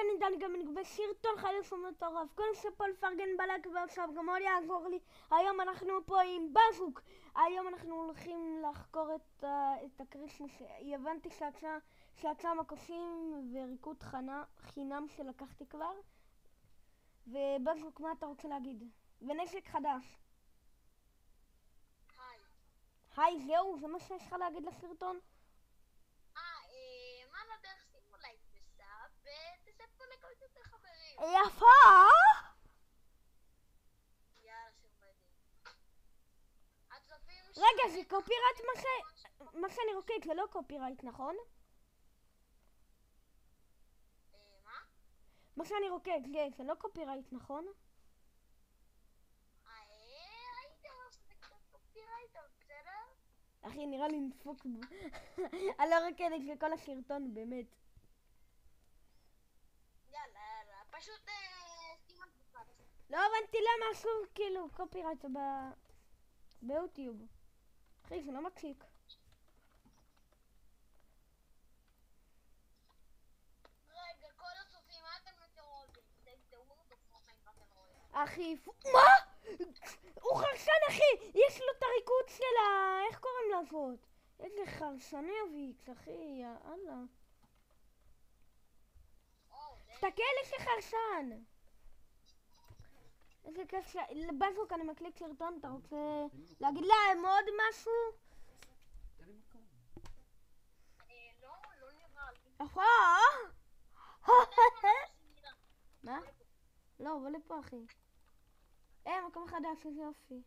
אני דני גם נגבה סרטון חלף ומטורף. קודם שפה לפרגן בלייק ועכשיו גם עוד יעזור לי. היום אנחנו פה עם בזוק. היום אנחנו הולכים לחקור את הקריסמוס. הבנתי שיצא מקופים וריקוד חינם שלקחתי כבר. ובזוק, מה אתה רוצה להגיד? ונשק חדש. היי, זהו, זה מה שיש לך להגיד לסרטון? מה לדרך שימו לייק וסאב ותספו לכל יותר חברים. יפה! יאללה שרבדים. הצופים רגע, זה קופירייט מה שאני רוקד, זה לא קופירייט, נכון? מה? מה שאני רוקד, זה לא קופירייט, נכון? הייתי אומר שזה קצת קופירייט, אבל בסדר? אחי, נראה לי נדפוק בו. אני לא רוקדת לכל הסרטון, באמת. יאללה, פשוט שימו בצד. לא הבנתי למה אסור כאילו קופירייט ביוטיוב. אחי, זה לא מקשיק. רגע, כל הצופים, מה אתם יותר אוהבים? תראו בפרופיים מה אתם רואים. אחי, מה? הוא חרשן, אחי! יש לו את הריקוד של איך קוראים לעשות? איזה חרשני אביקס, אחי, יאללה. תסתכל, יש לי חרשן! איזה כיף בזוק, אני מקליט סרטון, אתה רוצה להגיד להם עוד משהו? לא נראה לי. יפה! מה? לא, בוא לפה, אחי. מקום חדש, איזה יופי.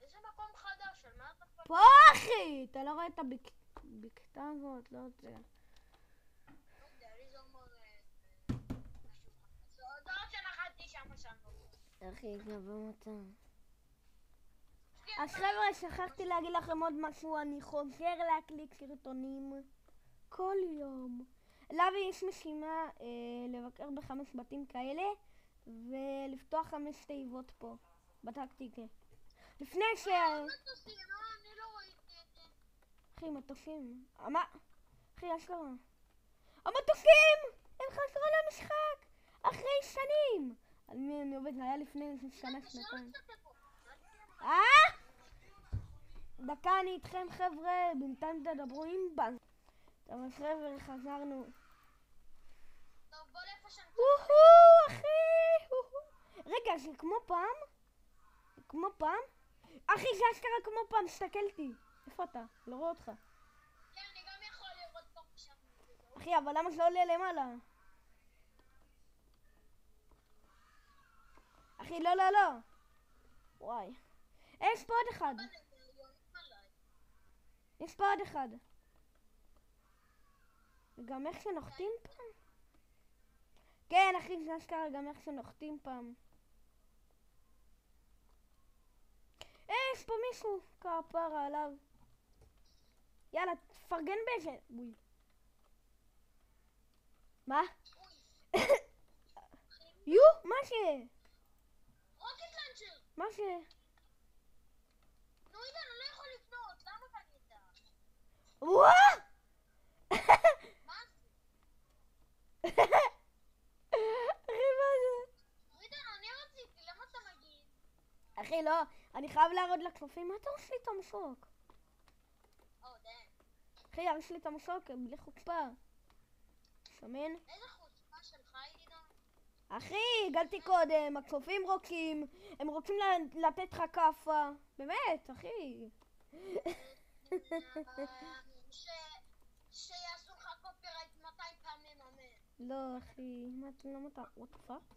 איזה מקום חדש, על מה אתה כבר? פה, אחי! אתה לא רואה את הבקתה הזאת, לא יודע. לא יודע, לי זה אומר משהו. זה עוד שנחלתי שם שם. אחי, גבם אותה. אז חבר'ה, שכחתי להגיד לכם עוד משהו, אני חוזר להקליט סרטונים כל יום. לאבי יש משימה לבקר ב5 בתים כאלה ולפתוח 5 תיבות פה בטקטיקה. לפני ש... מטוסים, אני לא ראיתי את זה. אחי, מטוסים. אחי, אשכרה. המטוסים! הם חזרו למשחק! אחרי שנים! על מי אני עובד? זה היה לפני איזה שנה, שנתיים. דקה, אני איתכם חבר'ה, בינתיים תדברו עם בנק. טוב, אז חבר'ה, חזרנו. טוב, בוא לאיפה שאני... אחי! רגע, זה כמו פעם? זה כמו פעם? אחי, זה אשכרה כמו פעם, הסתכלתי. איפה אתה? לא רואה אותך. כן, אני גם יכול לראות פה שם. אחי, אבל למה זה עולה למעלה? אחי, לא. וואי. יש פה עוד אחד. יש פה עוד אחד. וגם איך שנוחתים פעם? כן, אחי, זה אשכרה גם איך שנוחתים פעם. יש פה מישהו, כפרה עליו. יאללה, תפרגן באיזה... בוי. מה? יו, מה זה? רוקט לנצ'ר! מה זה? נו, עידן, אני לא יכול לפנות, למה פנית? וואו! מה זה? אחי, מה זה? עידן, אני רציתי, למה אתה מגיד? אחי, לא, אני חייב להראות לכספים, מה אתה עושה לי את המסוק? די. אחי, יש לי את המסוק, בלי חוצפה. שמן? איזה חוצפה שלך, עידן? אחי, הגעתי קודם, הכספים רוקים, הם רוצים לתת לך כאפה. באמת, אחי. שיעשו לך קופירייט 200 פעמים, אמן. לא, אחי, למה אתה... what the fuck?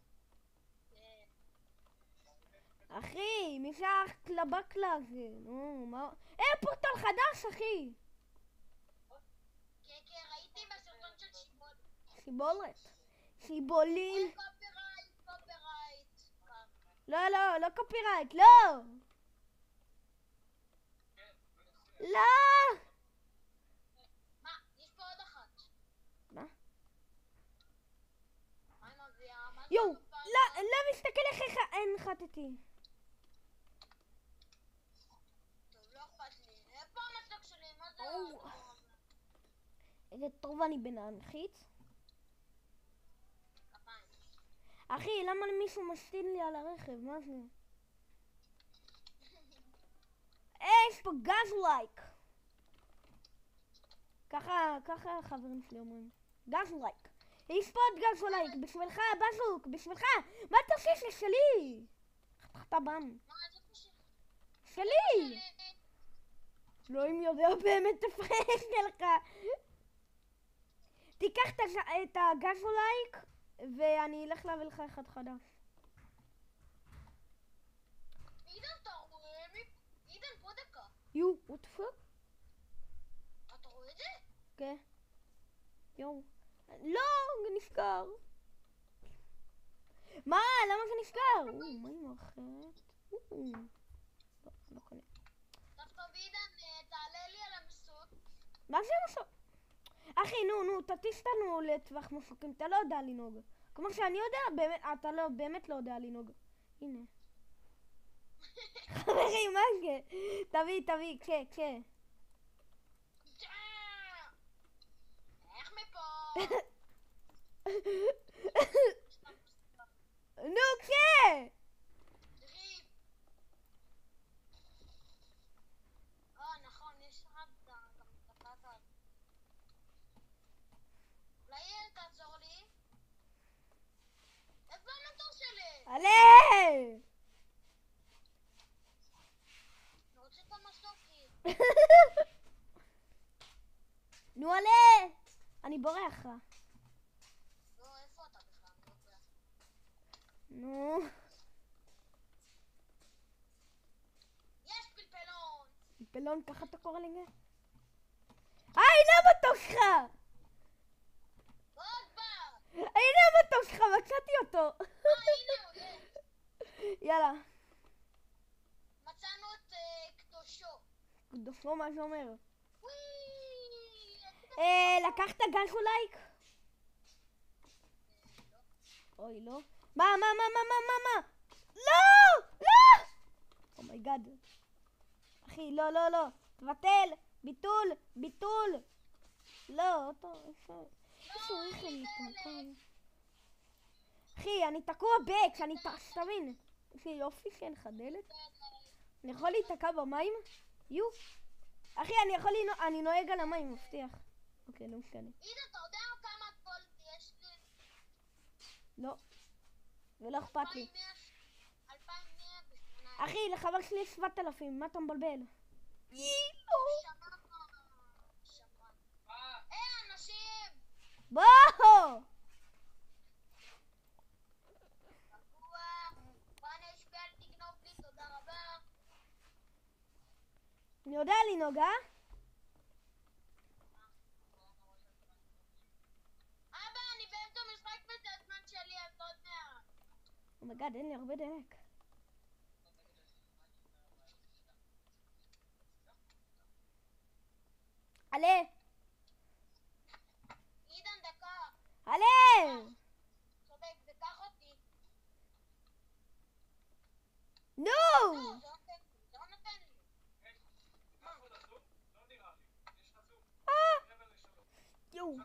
אחי, מי זה הקלבקלה הזה? נו, מה... פורטל חדש, אחי! כן, ראיתי בסרטון של שיבול. שיבולת. שיבולים. קופירייט. לא קופירייט, לא! לא! מה? יש פה עוד אחת. מה? מה עם אביה? יואו, לא מסתכל איך הנחתתי. טוב, לא אכפת לי. פה המצוק שלי, מה זה? איזה טוב אני בן האנחית. אחי, למה מישהו משתין לי על הרכב? מה זה? יש פה גזלייק. ככה החברים שלי אומרים. גזלייק. יש פה עוד גזלייק. בשבילך, בזוק. בשבילך. מה אתה עושה? זה שלי. חתכת בם. מה, זה חושב? שלי. אלוהים יודע באמת תפרש שלך. תיקח את הגזלייק ואני אלך להביא לך אחד חדש. עידן, אתה רואה מי? עידן, פה דקה. יו, what the fuck? אתה רואה את זה? כן. יו. לא, זה נסגר. מה? למה זה נסגר? מה עם אחרת? לא קונה. דווקא בעידן, תעלה לי על המסוק. מה זה מסוק? אחי, נו, תטיס אותנו לטווח מסוקים, אתה לא יודע לנהוג. כמו שאני יודע, באמת, אתה באמת לא יודע לנהוג. הנה. חברים, מה זה? תביא, כן. איך מפה? נו, כן! דריב. נכון, יש רק גם דקה. אולי תעזור לי? איפה המוטור שלי? עלה! אני רוצה את המסוקי. נו, עלה! אני בורח לך. לא, איפה אתה בכלל? אני לא יודע. נו. יש פלפלון! פלפלון, ככה אתה קורא לזה? הנה המטוס שלך! עוד בא! הנה המטוס שלך, מצאתי אותו! הנה הוא, יש. יאללה. מצאנו את קדושו. קדושו, מה זה אומר? וואי! לקחת גזלייק? אוי, לא. מה? לא! אומייגאד. אחי, לא. תבטל. ביטול. לא, איפה רכב מתנקם? אחי, אני תקוע בקס, שתבין. איזה יופי שאין לך דלת. אני יכול להיתקע במים? יו. אחי, אני נוהג על המים, מבטיח. אוקיי, לא משנה. עידן, אתה יודע כמה גולד יש לי? לא. ולא אכפת לי. 2118. אחי, לחבר שלי יש 7,000, מה אתה מבלבל? שמרן. אנשים! בואו! רגוע. בוא נשפיע על תגנוב לי, תודה רבה. אני יודע לנהוג, אה? אבא, אני באמצע משחק וזה הזמן שלי, אז לא יודע. אומייגאד, אין לי הרבה דלק. עלה! עידן, דקה. עלה! צודק, זה קח אותי. נו! לא, זה לא נותן לי. יו!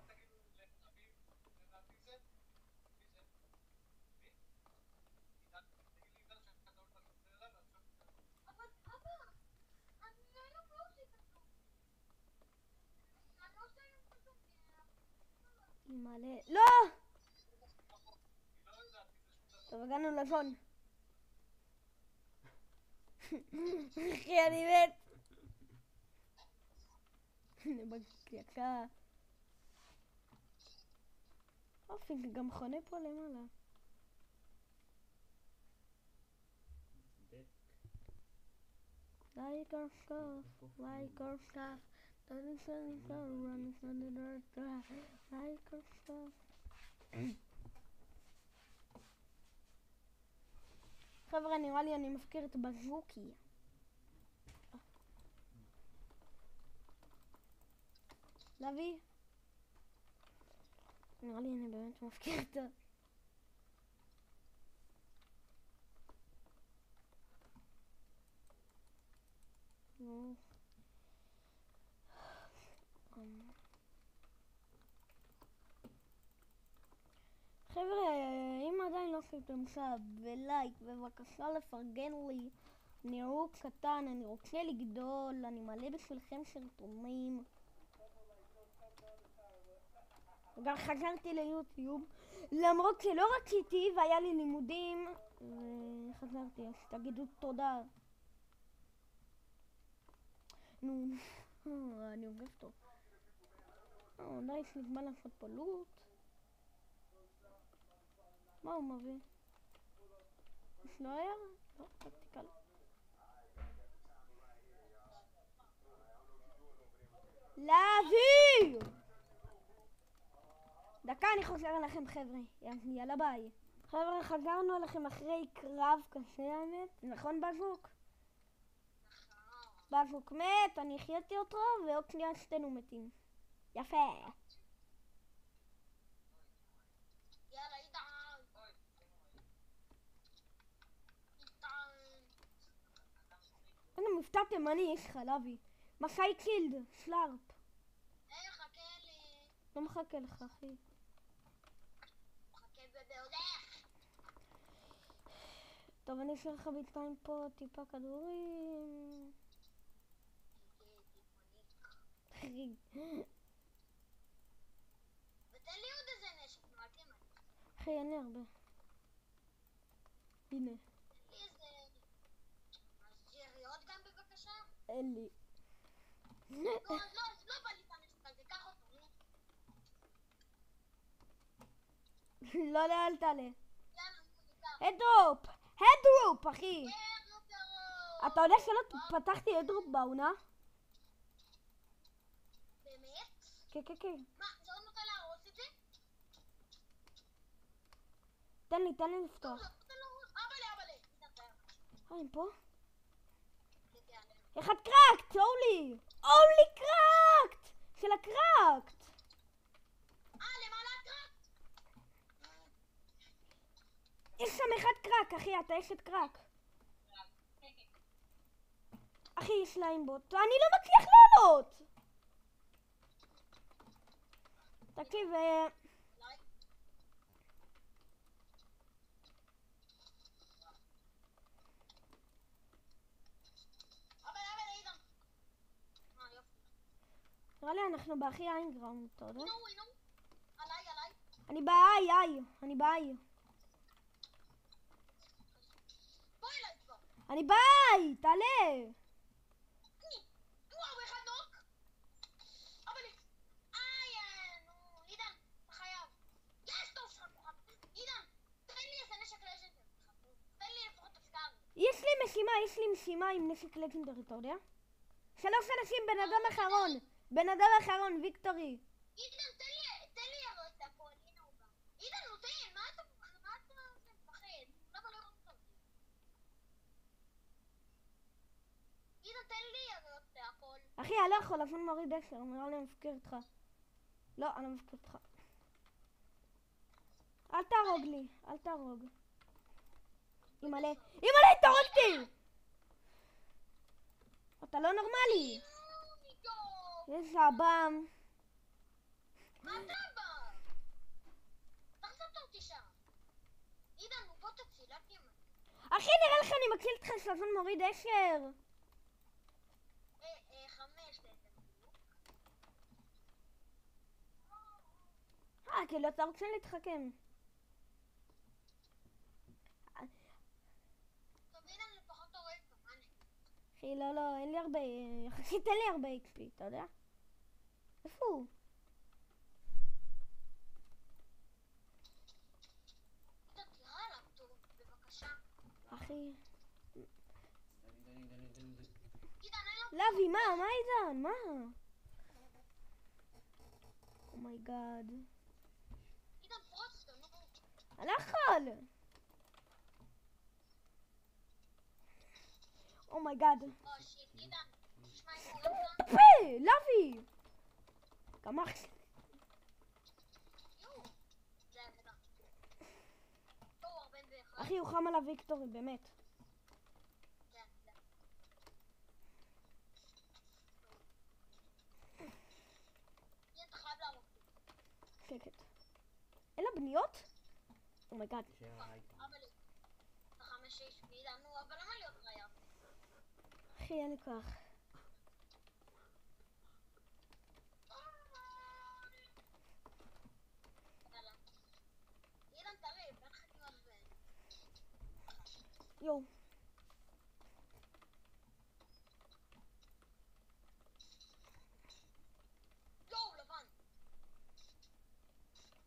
אבל אבא, אני היום לא עושה כתוב. אני לא עושה היום כתוב. מלא. לא! טוב, הגענו לזון. אחי, אני מת. בקקה. אופי, זה גם חונה פה למעלה. Like our stuff, like our stuff. Doesn't send it so run, send it like our stuff. חבר'ה, נראה לי אני מפקיר את בזוקי. להביא? נראה לי אני באמת מפקיר את ה... נו. חבר'ה, אם עדיין לא עשיתם סאב ולייק, בבקשה לפרגן לי. נראו קטן, אני רוצה לגדול, אני מלא בשבילכם סרטונים. וגם חזרתי ליוטיוב, למרות שלא רציתי והיה לי לימודים, וחזרתי, אז תגידו תודה. נו, אני עובד טוב. די, יש לי זמן לעשות פה לוט. מה הוא מביא? יש לו ער? לא, תקל. להביא! דקה, אני חוזר עליכם חבר'ה, יאללה ביי. חבר'ה, חזרנו עליכם אחרי קרב קשה האמת, נכון בזוק? בזוק מת, אני החייתי אותו, ועוד שנייה שתינו מתים. יפה. יאללה, עידן. הנה מבטא תימני, יש לך לוי. מסאי קילד, סלארפ. היי, חכה לי. לא מחכה לך אחי. חכה בבעודך. טוב, אני אשאר לך בינתיים פה טיפה כדורים. ותן לי עוד איזה נשק, מה תימני? אחי, אין לי הרבה. הנה. תן לי איזה... אז יריות גם בבקשה? אין לי. לא בא לי את הנשק הזה, קח אותו. לא, לא, אל תעלה. יאללה, ניקח. הדרופ! הדרופ, אחי! לא קרוב. אתה יודע שלא פתחתי הדרופ בעונה? באמת? כן, כן, כן. מה, זה לא נותן להרוס את זה? תן לי לא, לפתוח. לא נותן להרוס. אבא לי. הם פה? כן, כן. אחד קראקט, אורלי! אורלי קראקט! של הקראקט! למעלה הקרק? יש שם אחד קראק, אחי, אתה אשת קראק. אחי, יש להם בוט. אני לא מצליח לעלות! תקשיב, עידן. יופי. נראה לי אנחנו בהכי איינגראונד, אתה יודע? הנה. עליי. אני באיי. בוא אליי כבר. אני באיי, תעלה! וואו, אחד נוק. לי. נו, עידן, אתה חייב. יש טוב שלך מוכן. עידן, תן לי איזה נשק לג'נדרי. תן לי לפחות הפקר. יש לי משימה עם נשק לג'נדרי, אתה יודע? 3 אנשים, בן אדם אחרון, ויקטורי. עידן, תן לי ירות הכל. הנה הוא בא. עידן, נותן, מה אתה מפחד? למה לא ירות אותי? עידן, תן לי ירות הכל. אחי, אני לא יכול, אבל מוריד 10, נראה לי מפקיר אותך. לא, אני לא מפקיר אותך. אל תהרוג. אימא'לה, התעוררתי! אתה לא נורמלי. יש הבם. מה אתה בא? תחזור אותי שם. עידן, בוא תציל, אל תהיה מה. אחי, נראה לך אני מציל אותך שלפון מוריד 10. 5 בעצם. כאילו אתה רוצה להתחכם. טוב, עידן, לפחות הורג כמובן. אחי, לא, אין לי הרבה, יחסית אין לי הרבה XP, אתה יודע? איפה הוא? עידן, תראה עליו טוב, בבקשה. אחי. עידן, אין לו... לוי, מה עידן? מה? אומייגאד. עידן, פרוץ, נו. אני לא יכול. אומייגאד. שיט, עידן. תשמע, אם הוא הולך לך... פה, לוי. גם אח שלי. יואו. זה עבודה. יואו, 41. אחי, הוא חם על הוויקטורי, באמת. כן. אתה חייב לעמוד. שקט. אין לה בניות? אומייגאד. אבא לי. אתה 5-6 ועידן, נו, אבל למה להיות חייב? אחי, אין לי כוח. יאללה. עידן, תראה, בין חתימות ו... יואו. יואו, לבן.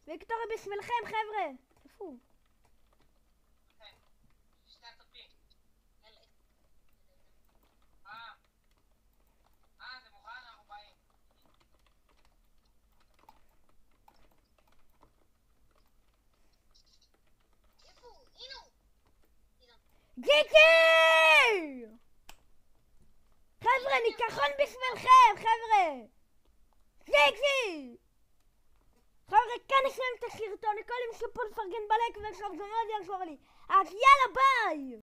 ויקטורי בשבילכם, חבר'ה. איפה הוא? שתי הטופים. יאללה. זה מוכן, אנחנו באים. איפה הוא? הנה הוא. עידן. ג'יקי! חבר'ה, ניצחון בשבילכם, חבר'ה! ג'יקי! חבר'ה, כאן נסיים את הסרטון, לכל עם שפה לפרגן בלייק ועכשיו זה מאוד יעזור לי. אז יאללה, ביי!